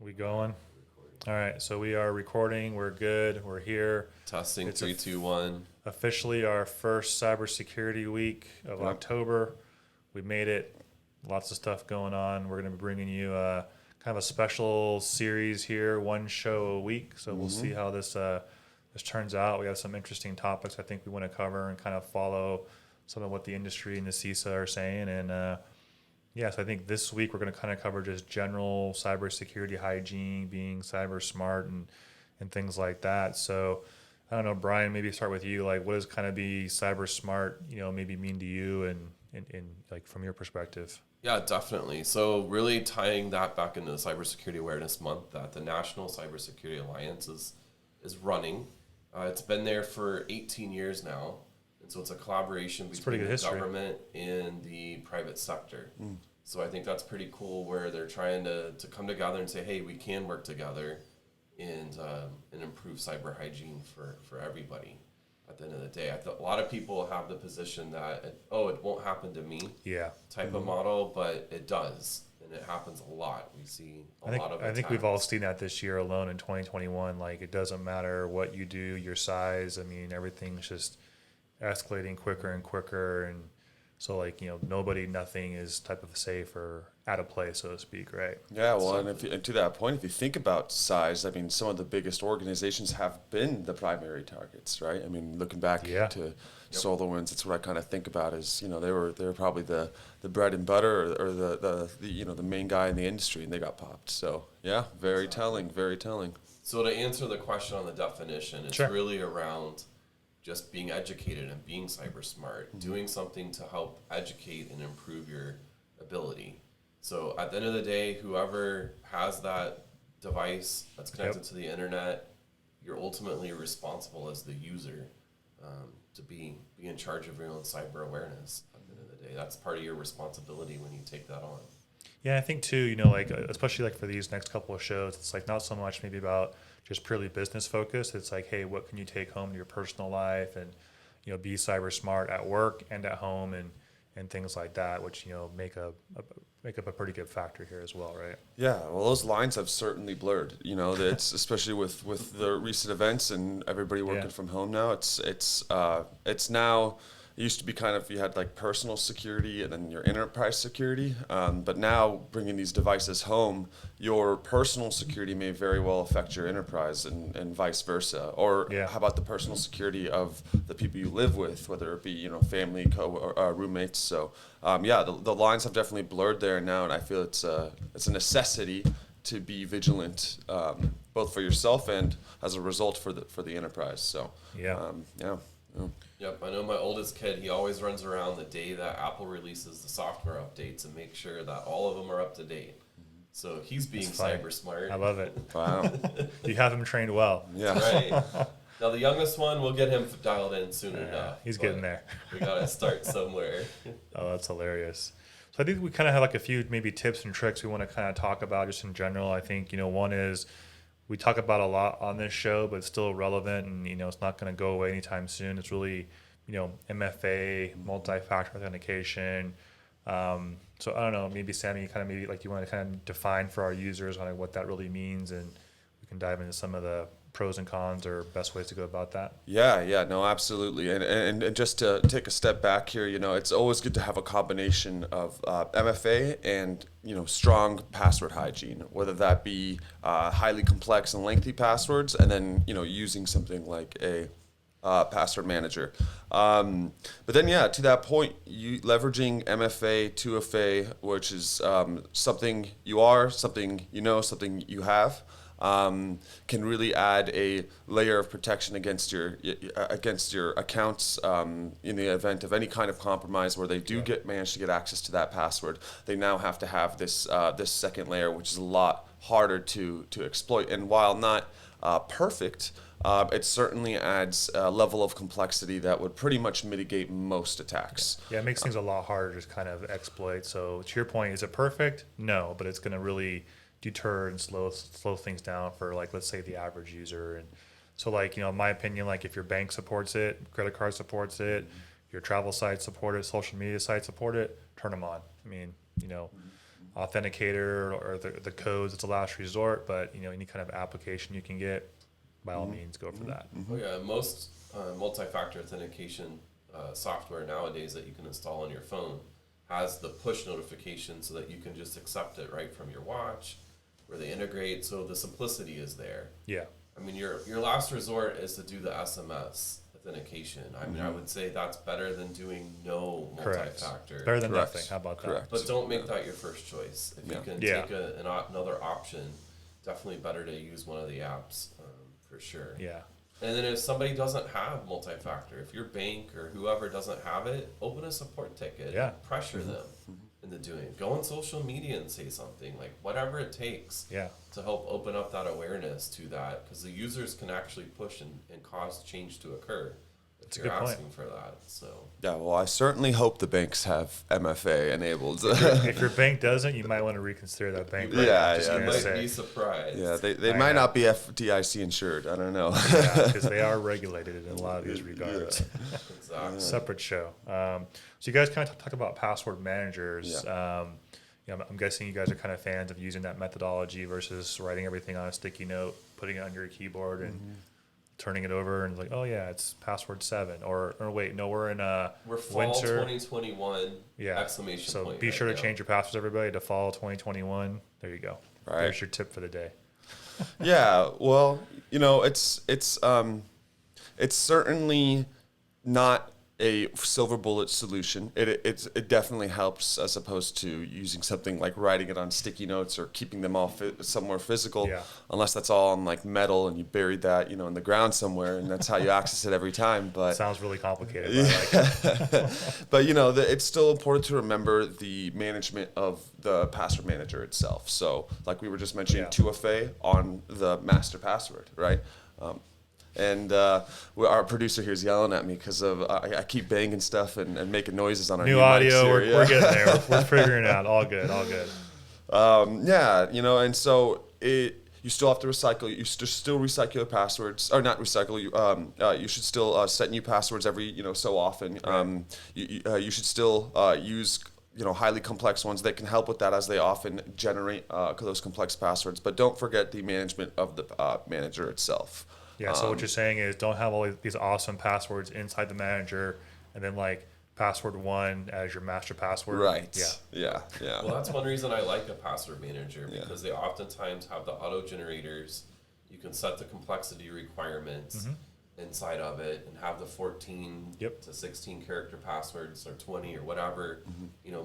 We going? All right, so we are recording. We're good. We're here. Testing It's 3, 2, 1. Officially our first cybersecurity week of October. We made it. Lots of stuff going on. We're going to be bringing you kind of a special series here, one show a week. So we'll see how this turns out. We have some interesting topics I think we want to cover and kind of follow some of what the industry and the CISA are saying. And yes, I think this week we're going to kind of cover just general cybersecurity hygiene, being cyber smart and things like that. So I don't know, Brian, maybe start with you. Like, what does kind of be cyber smart, maybe mean to you and like from your perspective? Yeah, definitely. So really tying that back into the Cybersecurity Awareness Month that the National Cybersecurity Alliance is running. It's been there for 18 years now. And so it's a collaboration between the government and the private sector. So I think that's pretty cool where they're trying to come together and say, hey, we can work together and improve cyber hygiene for everybody at the end of the day. A lot of people have the position that, it won't happen to me type of model, but it does. And it happens a lot. We see a lot of attacks. I think we've all seen that this year alone in 2021. Like, it doesn't matter what you do, your size. I mean, everything's just escalating quicker and quicker. And so, like, nothing is type of safe or out of place, so to speak, right? Yeah, well, and to that point, if you think about size, I mean, some of the biggest organizations have been the primary targets, right? I mean, looking back to SolarWinds, that's what I kind of think about is, they were probably the bread and butter or the main guy in the industry, and they got popped. So, yeah, very telling. So to answer the question on the definition, it's really around just being educated and being cyber smart, doing something to help educate and improve your ability. So at the end of the day, whoever has that device that's connected to the internet, you're ultimately responsible as the user to be in charge of your own cyber awareness. At the end of the day, that's part of your responsibility when you take that on. Yeah, I think too, like, especially like for these next couple of shows, it's like not so much maybe about just purely business focused. It's like, hey, what can you take home to your personal life and, be cyber smart at work and at home and things like that, which, make up a pretty good factor here as well, right? Yeah, well, those lines have certainly blurred. That's especially with the recent events and everybody working from home now. It's now. It used to be kind of, you had like personal security and then your enterprise security. But now bringing these devices home, your personal security may very well affect your enterprise and vice versa. Or how about the personal security of the people you live with, whether it be, family, roommates. So the lines have definitely blurred there now. And I feel it's a necessity to be vigilant, both for yourself and as a result for the enterprise. So Yep, I know my oldest kid, he always runs around the day that Apple releases the software updates and makes sure that all of them are up to date. So he's being cyber smart. I love it. Wow. You have him trained well. Yeah. Right. Now the youngest one, we'll get him dialed in soon enough. He's getting there. We got to start somewhere. Oh, that's hilarious. So I think we kind of have like a few maybe tips and tricks we want to kind of talk about just in general. I think, one is, we talk about a lot on this show, but it's still relevant and, it's not going to go away anytime soon. It's really, MFA, multi-factor authentication. So I don't know, maybe Sammy, you want to kind of define for our users on what that really means, and we can dive into some of the pros and cons or best ways to go about that. Yeah, no, absolutely. And just to take a step back here, it's always good to have a combination of MFA and, strong password hygiene, whether that be highly complex and lengthy passwords, and then, using something like a password manager. But then, to that point, you leveraging MFA, 2FA, which is something you are, something something you have, can really add a layer of protection against your accounts in the event of any kind of compromise where they do manage to get access to that password. They now have to have this second layer, which is a lot harder to exploit. And while not perfect, it certainly adds a level of complexity that would pretty much mitigate most attacks. Yeah, it makes things a lot harder to kind of exploit. So to your point, is it perfect? No, but it's going to really deter and slow things down for, like, let's say the average user. And so, like, in my opinion, like, if your bank supports it, credit card supports it, your travel site support it, social media site support it, turn them on. I mean, authenticator or the codes, it's a last resort, but any kind of application you can get, by all means, go for that. Oh yeah, most multi-factor authentication software nowadays that you can install on your phone has the push notification so that you can just accept it right from your watch, where they integrate, so the simplicity is there. Yeah. I mean, your last resort is to do the SMS authentication. I mean, I would say that's better than doing no Correct. multi-factor. Better than Correct. nothing. How about Correct. But don't make that your first choice. If you can take another option, definitely better to use one of the apps for sure. that? Yeah. And then if somebody doesn't have multi-factor, if your bank or whoever doesn't have it, open a support ticket. Yeah. Pressure them into doing it. Go on social media and say something, like whatever it takes Yeah. to help open up that awareness to that, because the users can actually push and cause change to occur if That's a you're good point. asking for that. So Yeah, well, I certainly hope the banks have MFA enabled. If your bank doesn't, you might want to reconsider that bank. Yeah, Just yeah. you gonna might say. be surprised. Yeah, they I might know. not be FDIC insured. I don't know. Yeah, because they are regulated in a lot of these regards. Exactly. Separate show. So you guys kind of talk about password managers. Yeah. I'm guessing you guys are kind of fans of using that methodology versus writing everything on a sticky note, putting it on your keyboard, and turning it over, and like, oh yeah, it's password 7. Or wait, no, we're in We're fall winter. 2021 Yeah. exclamation So point. be right sure to now. change your passwords, everybody, to fall 2021. There you go. Right. There's your tip for the day. Yeah, well, it's certainly not a silver bullet solution. It definitely helps as opposed to using something like writing it on sticky notes or keeping them all somewhere physical. Yeah. Unless that's all on like metal and you buried that in the ground somewhere and that's how you access it every time. But Sounds really complicated. But I like it. but it's still important to remember the management of the password manager itself. So like we were just mentioning, Yeah. 2FA on the master password, right? And our producer here is yelling at me because of I keep banging stuff and making noises on our New mics audio, here, we're getting there. We're figuring it out. All good, all good. and so you still have to recycle. You still recycle your passwords, or not recycle. You should still set new passwords every so often. You should still use highly complex ones that can help with that, as they often generate those complex passwords. But don't forget the management of the manager itself. Yeah, so what you're saying is don't have all these awesome passwords inside the manager and then like password 1 as your master password. Right. Yeah. Yeah. Well, that's one reason I like a password manager, Yeah. because they oftentimes have the auto generators. You can set the complexity requirements inside of it and have the 14 Yep. to 16 character passwords or 20 or whatever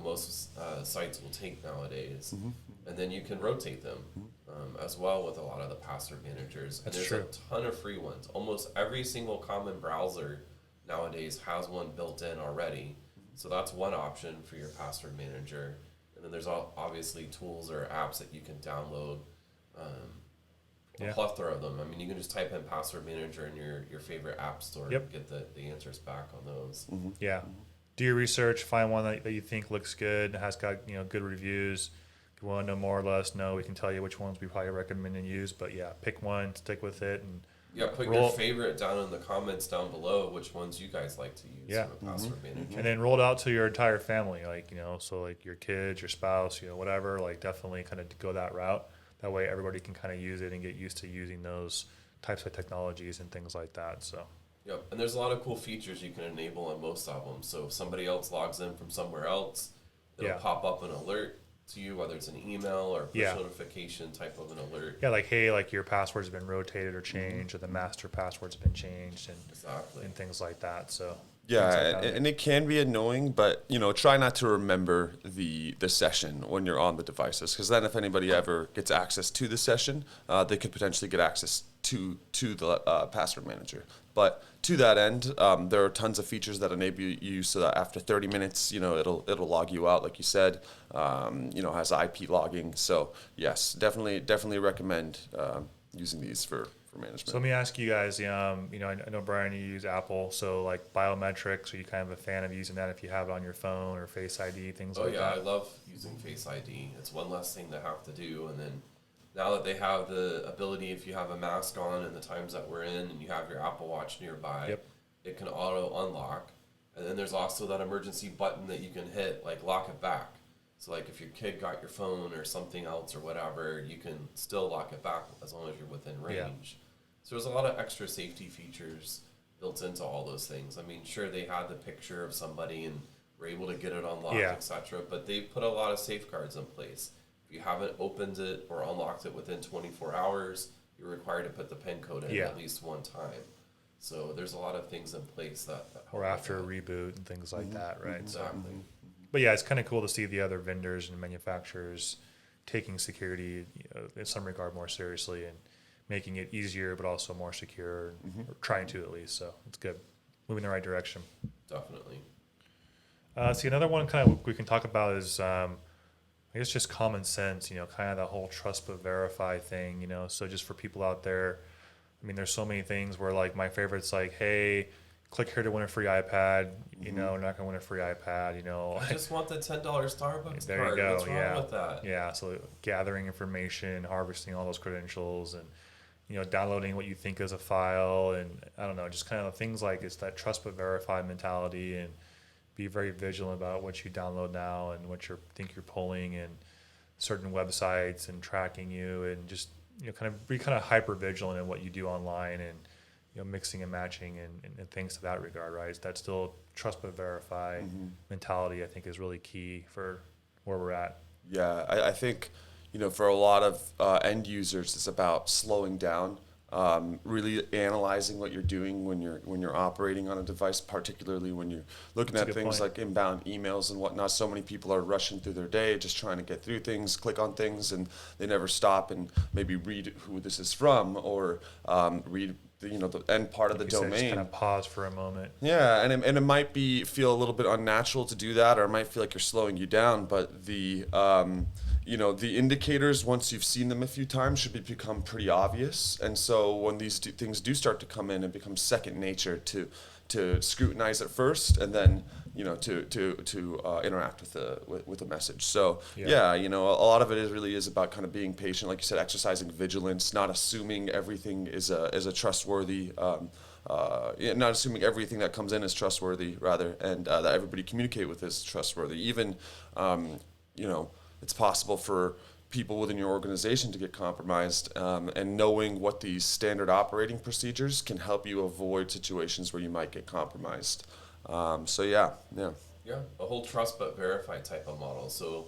most sites will take nowadays. And then you can rotate them as well with a lot of the password managers. And That's there's true. a ton of free ones. Almost every single common browser nowadays has one built in already. So that's one option for your password manager. And then there's obviously tools or apps that you can download. A plethora of them. I mean, you can just type in password manager in your favorite app store Yep. and get the answers back on those. Yeah. Do your research, find one that you think looks good, has got good reviews. If you want to know more or less, we can tell you which ones we probably recommend and use. But yeah, pick one, stick with it, and Yeah, put your favorite down in the comments down below, which ones you guys like to use Yeah. for a password manager. and then roll it out to your entire family, so like your kids, your spouse, whatever. Like definitely kind of go that route. That way, everybody can kind of use it and get used to using those types of technologies and things like that. So. Yep, and there's a lot of cool features you can enable on most of them. So if somebody else logs in from somewhere else, it'll pop up an alert to you, whether it's an email or push notification type of an alert. Yeah, like, hey, like your password's been rotated or changed, or the master password's been changed, and things like that. So Yeah, and it can be annoying, but try not to remember the session when you're on the devices, because then if anybody ever gets access to the session, they could potentially get access to the password manager. But to that end, there are tons of features that enable you so that after 30 minutes, it'll log you out, like you said. Has IP logging. So yes, definitely recommend using these for management. So let me ask you guys, I know, Brian, you use Apple, so like biometrics, are you kind of a fan of using that if you have it on your phone, or Face ID, things like that? I love using Face ID. It's one less thing to have to do. And then now that they have the ability, if you have a mask on in the times that we're in and you have your Apple Watch nearby, it can auto unlock. And then there's also that emergency button that you can hit, like lock it back. So like if your kid got your phone or something else or whatever, you can still lock it back as long as you're within range. Yeah. So there's a lot of extra safety features built into all those things. I mean, sure, they had the picture of somebody and were able to get it unlocked, Yeah. etc. But they put a lot of safeguards in place. If you haven't opened it or unlocked it within 24 hours, you're required to put the PIN code in Yeah. at least one time. So there's a lot of things in place that Or help after a with that. reboot and things like that, right? So, Exactly. but yeah, it's kind of cool to see the other vendors and manufacturers taking security in some regard more seriously and making it easier, but also more secure, or trying to at least. So it's good, moving in the right direction. Definitely. See, another one kind of we can talk about is, I guess, just common sense. Kind of the whole trust but verify thing. So just for people out there, I mean, there's so many things where like my favorite's like, hey, click here to win a free iPad. Not gonna win a free iPad. I just want the $10 Starbucks There card. you go. What's wrong Yeah. with that? Yeah. So gathering information, harvesting all those credentials, and downloading what you think is a file, and I don't know, just kind of things like it's that trust but verify mentality, and be very vigilant about what you download now and what you think you're pulling, and certain websites and tracking you, and just be kind of hyper vigilant in what you do online, and mixing and matching and things to that regard, right? It's that still trust but verify mentality, I think, is really key for where we're at. Yeah, I think, for a lot of end users, it's about slowing down, really analyzing what you're doing when you're operating on a device, particularly when you're looking That's a at good things point. like inbound emails and whatnot. So many people are rushing through their day, just trying to get through things, click on things, and they never stop and maybe read who this is from, or read the end part of the Like you said, just domain. kind of pause for a moment. Yeah, and it might feel a little bit unnatural to do that, or it might feel like you're slowing you down. But the the indicators, once you've seen them a few times, should become pretty obvious. And so when these things do start to come in, it becomes second nature to scrutinize at first, and then to interact with the message. So Yeah. a lot of it really is about kind of being patient, like you said, exercising vigilance, not assuming everything is a trustworthy. Not assuming everything that comes in is trustworthy, rather, and that everybody communicate with is trustworthy. Even, it's possible for people within your organization to get compromised, and knowing what these standard operating procedures can help you avoid situations where you might get compromised. Yeah. Yeah, a whole trust but verify type of model. So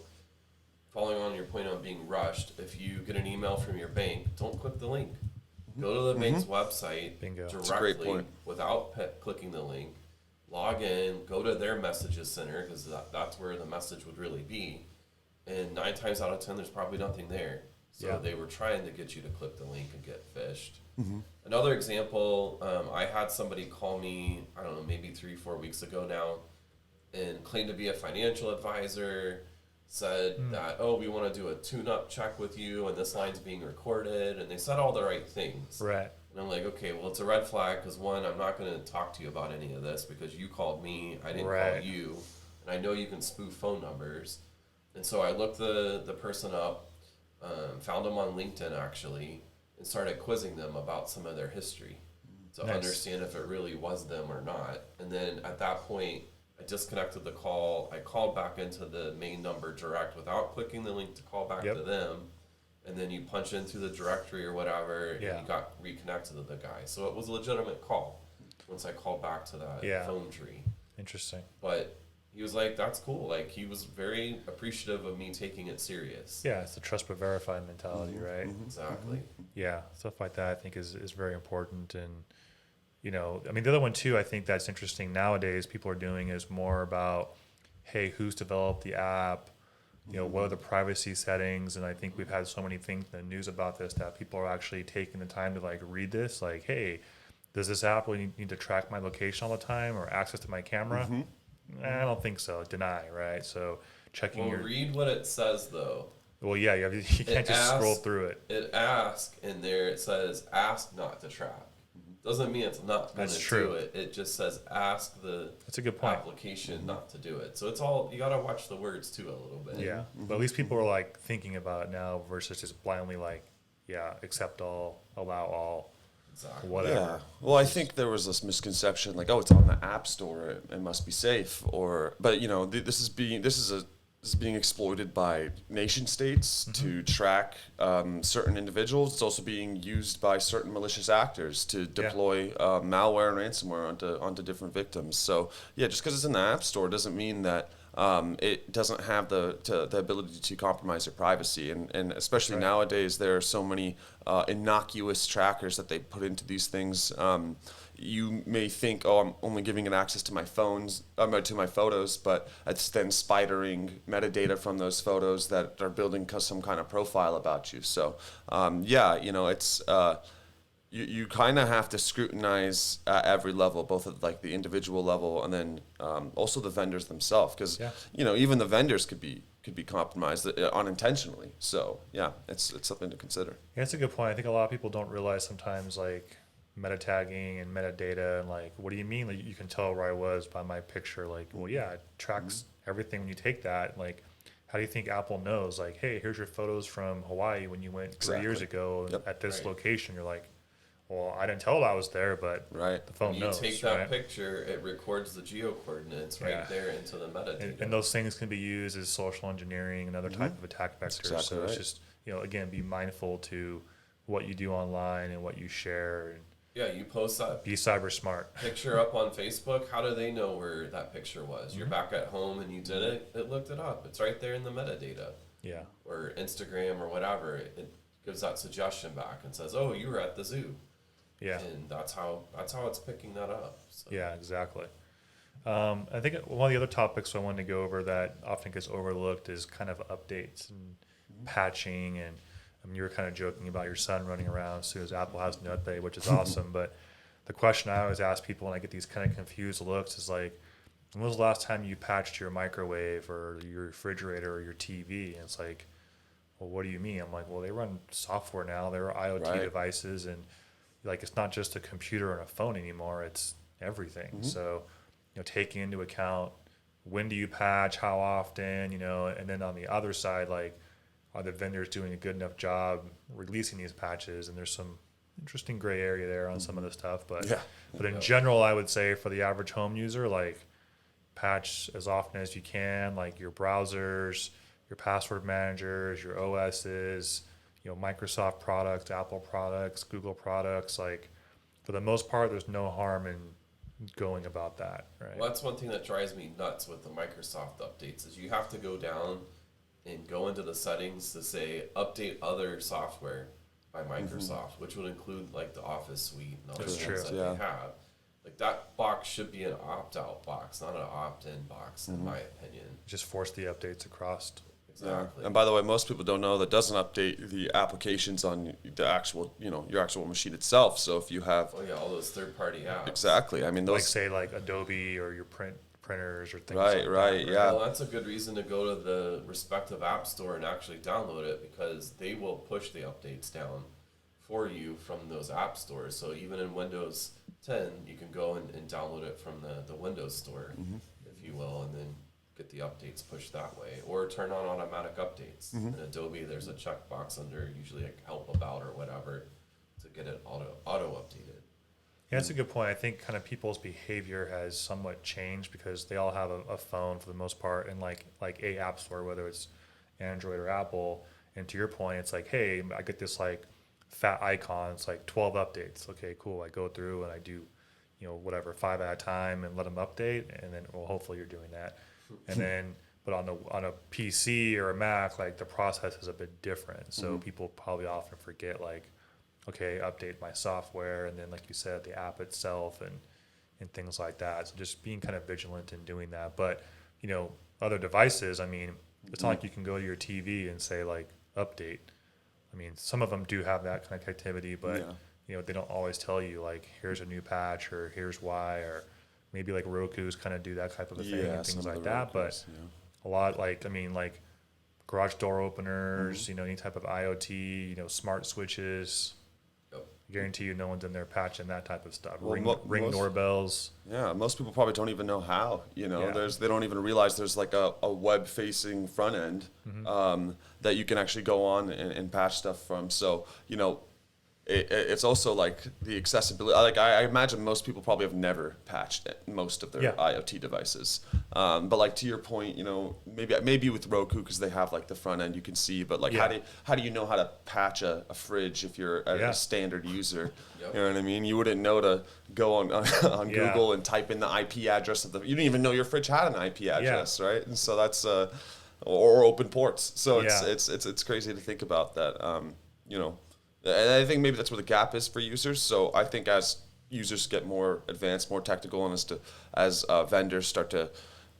following on your point on being rushed, if you get an email from your bank, don't click the link. Go to the bank's website Bingo. That's a great directly point. without clicking the link. Log in, go to their messages center, because that's where the message would really be. And 9 times out of 10, there's probably nothing there. So Yeah. they were trying to get you to click the link and get phished. Another example, I had somebody call me, I don't know, maybe 3-4 weeks ago now, and claimed to be a financial advisor, said that, oh, we want to do a tune-up check with you, and this line's being recorded, and they said all the right things. Right. And I'm like, okay, well, it's a red flag, because one, I'm not going to talk to you about any of this, because you called me, I didn't Right. call you, and I know you can spoof phone numbers. And so I looked the person up, found them on LinkedIn, actually, and started quizzing them about some of their history to Nice. understand if it really was them or not. And then at that point, I disconnected the call. I called back into the main number direct without clicking the link to call back Yep. to them. And then you punch into the directory or whatever, Yeah. and you got reconnected to the guy. So it was a legitimate call once I called back to that Yeah. phone tree. Interesting. But he was like, that's cool. Like, he was very appreciative of me taking it serious. Yeah, it's the trust but verify mentality, right? Exactly. Yeah, stuff like that I think is very important. And I mean, the other one too, I think that's interesting nowadays people are doing is more about, hey, who's developed the app, what are the privacy settings. And I think we've had so many things in the news about this that people are actually taking the time to like read this, like, hey, does this app really need to track my location all the time or access to my camera? I don't think so. Deny, right? So checking Well, your read what it says, though. well, yeah, you can't just scroll asks- through it. It asks, and there it says, ask not to track. Doesn't mean it's not going That's to true. do it. It just says, ask the That's a good point. application not to do it. So it's all, you got to watch the words, too, a little bit. Yeah, but at least people are like thinking about it now versus just blindly like, yeah, accept all, allow all, Exactly. whatever. Yeah. Well, I think there was this misconception, like, oh, it's on the App Store, it must be safe, but this is is being exploited by nation states to track certain individuals. It's also being used by certain malicious actors to deploy malware and ransomware onto different victims. So yeah, just because it's in the App Store doesn't mean that it doesn't have the ability to compromise your privacy. And especially nowadays, there are so many innocuous trackers that they put into these things. You may think, oh, I'm only giving it access to my to my photos, but it's then spidering metadata from those photos that are building some kind of profile about you. So, it's you kind of have to scrutinize at every level, both at like the individual level and then also the vendors themselves, because even the vendors could be compromised unintentionally. So yeah, it's something to consider. Yeah, that's a good point. I think a lot of people don't realize sometimes like MetaTagging and metadata and like, what do you mean? Like, you can tell where I was by my picture. Like, well, yeah, it tracks everything when you take that. Like, how do you think Apple knows? Like, hey, here's your photos from Hawaii when you went 3 years ago at this location. You're like, well, I didn't tell I was there, but the phone knows. You take that picture, it records the geo coordinates right there into the metadata. And those things can be used as social engineering and other type of attack vectors. So it's just, again, be mindful to what you do online and what you share. And yeah, you post that. Be cyber smart. Picture up on Facebook. How do they know where that picture was? You're back at home and you did it. It looked it up. It's right there in the metadata. Yeah. Or Instagram or whatever. It gives that suggestion back and says, "Oh, you were at the zoo." Yeah. And that's how it's picking that up. So. Yeah, exactly. I think one of the other topics I wanted to go over that often gets overlooked is kind of updates and patching. And I mean, you were kind of joking about your son running around as soon as Apple has an update, which is awesome. But the question I always ask people when I get these kind of confused looks is like, when was the last time you patched your microwave or your refrigerator or your TV? And it's like, well, what do you mean? I'm like, well, they run software now. They're IoT devices, and like, it's not just a computer and a phone anymore. It's everything. So, taking into account when do you patch, how often, and then on the other side, like, are the vendors doing a good enough job releasing these patches? And there's some interesting gray area there on some of the stuff. But in general, I would say for the average home user, like, patch as often as you can, like your browsers, your password managers, your OSs, Microsoft products, Apple products, Google products. Like, for the most part, there's no harm in going about that, right? Well, that's one thing that drives me nuts with the Microsoft updates is you have to go down and go into the settings to say update other software by Microsoft, which would include like the Office suite and all the things that they have. Like, that box should be an opt-out box, not an opt-in box, in my opinion. Just force the updates across. Exactly. And by the way, most people don't know that doesn't update the applications on the actual, your actual machine itself. So if you have, all those third-party apps. Exactly. I mean, those, like, say, like Adobe or your printers or things like that. Yeah. Well, that's a good reason to go to the respective app store and actually download it, because they will push the updates down for you from those app stores. So even in Windows 10, you can go and download it from the Windows store, if you will, and then get the updates pushed that way, or turn on automatic updates. In Adobe, there's a checkbox under usually like help about or whatever to get it auto updated. Yeah, that's a good point. I think kind of people's behavior has somewhat changed because they all have a phone for the most part, and like a app store, whether it's Android or Apple. And to your point, it's like, hey, I get this like fat icon. It's like 12 updates. Okay, cool. I go through and I do, whatever, 5 at a time and let them update, and then, well, hopefully you're doing that. And then, but on a PC or a Mac, like, the process is a bit different. So people probably often forget, like, okay, update my software, and then, like you said, the app itself and things like that. So just being kind of vigilant in doing that. But, other devices, I mean, it's not like you can go to your TV and say, like, update. I mean, some of them do have that connectivity, but, they don't always tell you, like, here's a new patch or here's why, or maybe like Roku's kind of do that type of a thing and things like that. But a lot, like, I mean, like garage door openers, any type of IoT, smart switches. I guarantee you no one's in there patching that type of stuff. Well, Ring doorbells. Yeah, most people probably don't even know how. They don't even realize there's like a web-facing front end that you can actually go on and patch stuff from. So, it's also like the accessibility. Like I imagine most people probably have never patched most of their IoT devices. But like to your point, you know, maybe with Roku because they have like the front end you can see. But like how do you know how to patch a fridge if you're a standard user? Yep. You know what I mean? You wouldn't know to go on Google and type in the IP address of the. You didn't even know your fridge had an IP address, right? And so that's or open ports. So it's crazy to think about that. You know. And I think maybe that's where the gap is for users. So I think as users get more advanced, more technical, and as vendors start to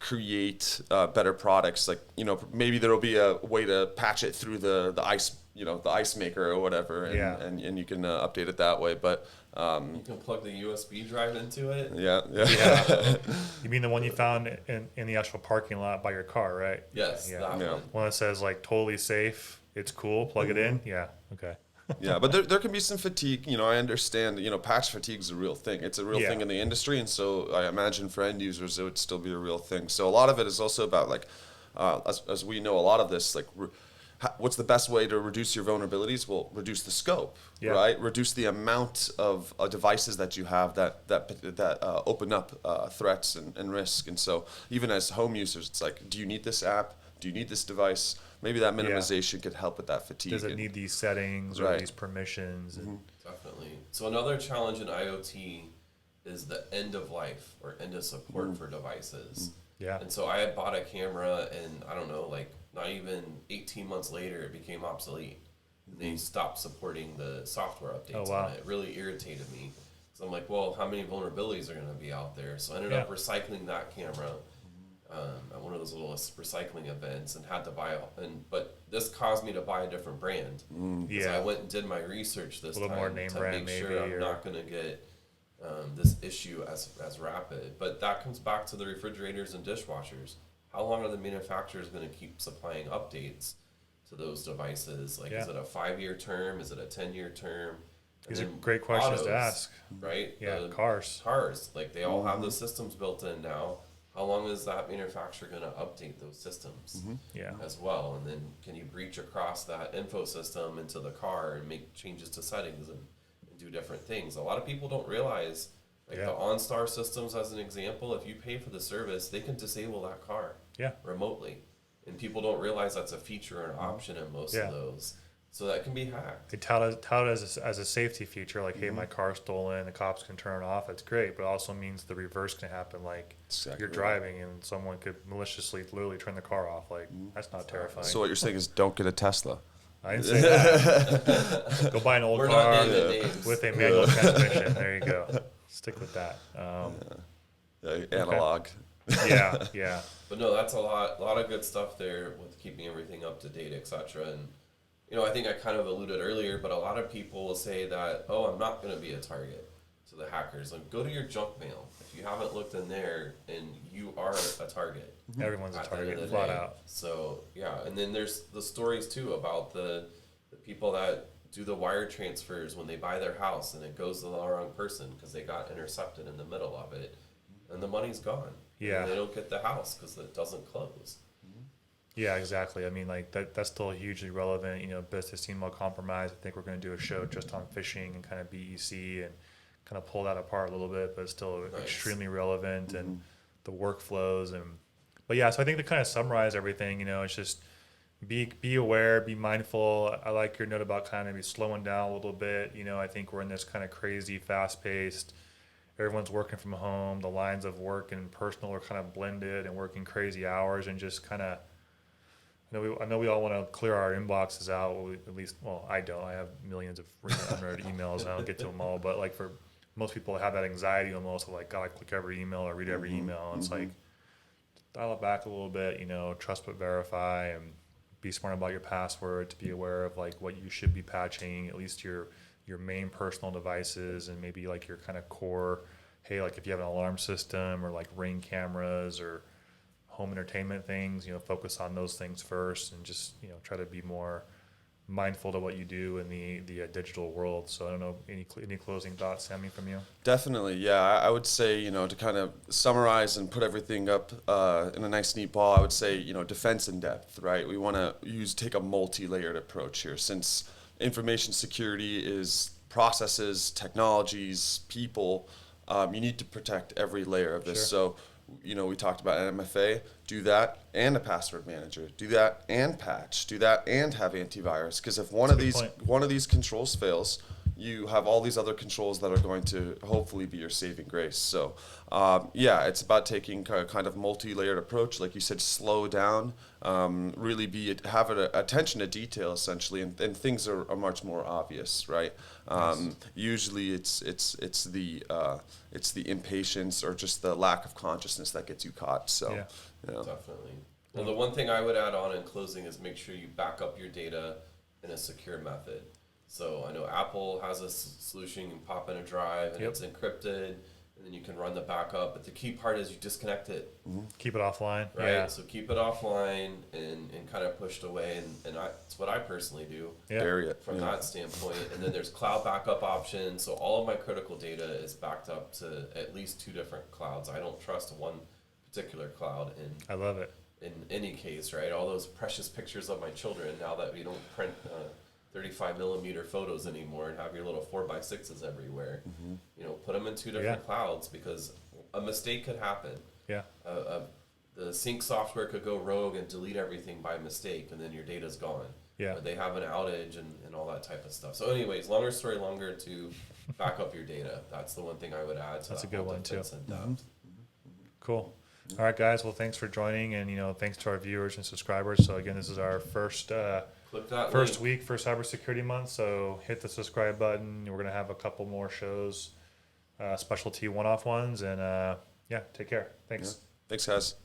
create better products, like, you know, maybe there will be a way to patch it through the ice, you know, the ice maker or whatever, and you can update it that way. But you can plug the USB drive into it. Yeah. You mean the one you found in the actual parking lot by your car, right? Yes. Yeah. That one. One that says like totally safe. It's cool. Plug it in. Yeah. Okay. Yeah, but there can be some fatigue. You know, I understand, you know, patch fatigue is a real thing. It's a real thing in the industry. And so I imagine for end users, it would still be a real thing. So a lot of it is also about like, as we know, a lot of this, like what's the best way to reduce your vulnerabilities? Well, reduce the scope, right? Reduce the amount of devices that you have that open up threats and risk. And so even as home users, it's like, do you need this app? Do you need this device? Maybe that minimization could help with that fatigue. Does it need these settings or these permissions? And Definitely. So another challenge in IoT is the end of life or end of support for devices. Yeah. And so I had bought a camera and I don't know, like not even 18 months later, it became obsolete. And they stopped supporting the software updates on it. It really irritated me. So I'm like, well, how many vulnerabilities are going to be out there? So I ended up recycling that camera at one of those little recycling events and had to buy but this caused me to buy a different brand. So I went and did my research this time more name to brand make sure I'm not going to get this issue as rapid. But that comes back to the refrigerators and dishwashers. How long are the manufacturers going to keep supplying updates to those devices? Like, is it a 5-year term? Is it a 10-year term? These are great questions to ask. Right? Yeah, cars. Like, they all have those systems built in now. How long is that manufacturer going to update those systems as well? And then can you breach across that info system into the car and make changes to settings and do different things? A lot of people don't realize, like the OnStar systems as an example, if you pay for the service, they can disable that car remotely. And people don't realize that's a feature or an option in most of those. So that can be hacked. They tout it as a safety feature, like, hey, my car's stolen, the cops can turn it off. That's great, but it also means the reverse can happen. Like, you're driving and someone could maliciously literally turn the car off. Like, that's not terrifying. So what you're saying is don't get a Tesla. I didn't say that. Go buy an old car with a manual transmission. There you go. Stick with that. Analog. Yeah. But no, that's a lot of good stuff there with keeping everything up to date, etc. And you know, I think I kind of alluded earlier, but a lot of people will say that, oh, I'm not going to be a target to the hackers. Like, go to your junk mail. If you haven't looked in there, and you are a target. Everyone's a target, flat out. So, yeah. And then there's the stories, too, about the people that do the wire transfers when they buy their house, and it goes to the wrong person because they got intercepted in the middle of it, and the money's gone. Yeah. And they don't get the house because it doesn't close. Yeah, exactly. I mean, like that's still hugely relevant. You know, business email compromise. I think we're going to do a show just on phishing and kind of BEC and kind of pull that apart a little bit, but it's still extremely relevant and the workflows but yeah. So I think to kind of summarize everything, you know, it's just be aware, be mindful. I like your note about kind of be slowing down a little bit. You know, I think we're in this kind of crazy, fast paced. Everyone's working from home. The lines of work and personal are kind of blended and working crazy hours and just kind of. I know we all want to clear our inboxes out. I don't. I have millions of unread emails. I don't get to them all. But like for most people, have that anxiety almost of like, gotta click every email or read every email. And it's like, dial it back a little bit. You know, trust but verify, and be smart about your password. To be aware of like what you should be patching, at least your main personal devices, and maybe like your kind of core. Hey, like if you have an alarm system or like Ring cameras or home entertainment things, you know, focus on those things first, and just, you know, try to be more mindful to what you do in the digital world. So I don't know, any closing thoughts, Sammy, from you? Definitely, yeah. I would say, you know, to kind of summarize and put everything up in a nice neat ball, I would say, you know, defense in depth, right? We want to take a multi-layered approach here, since information security is processes, technologies, people. You need to protect every layer of this. So, we talked about MFA. Do that and a password manager. Do that and patch. Do that and have antivirus. Because if one of these controls fails, you have all these other controls that are going to hopefully be your saving grace. So, it's about taking a kind of multi-layered approach. Like you said, slow down, really have an attention to detail essentially, and things are much more obvious, right? Usually, it's the impatience or just the lack of consciousness that gets you caught. So, definitely. Well, the one thing I would add on in closing is make sure you back up your data in a secure method. So I know Apple has a solution, you can pop in a drive and it's encrypted, and then you can run the backup. But the key part is you disconnect it. Keep it offline. Right? Yeah. So keep it offline and kind of pushed away. And it's what I personally do bury it from that standpoint. And then there's cloud backup options. So all of my critical data is backed up to at least 2 different clouds. I don't trust one particular cloud. I love it. In any case, right? All those precious pictures of my children, now that we don't print 35 millimeter photos anymore and have your little 4x6s everywhere, put them in 2 different clouds, because a mistake could happen. The sync software could go rogue and delete everything by mistake, and then your data's gone. Or they have an outage and all that type of stuff. So anyways, longer story longer, to back up your data. That's the one thing I would add to That's that a good one too. Cool. Mm-hmm. All right, guys. Well, thanks for joining, and thanks to our viewers and subscribers. So again, this is our first week for Cybersecurity Month. So hit the subscribe button. We're gonna have a couple more shows, specialty one-off ones, and take care. Thanks. Thanks, guys.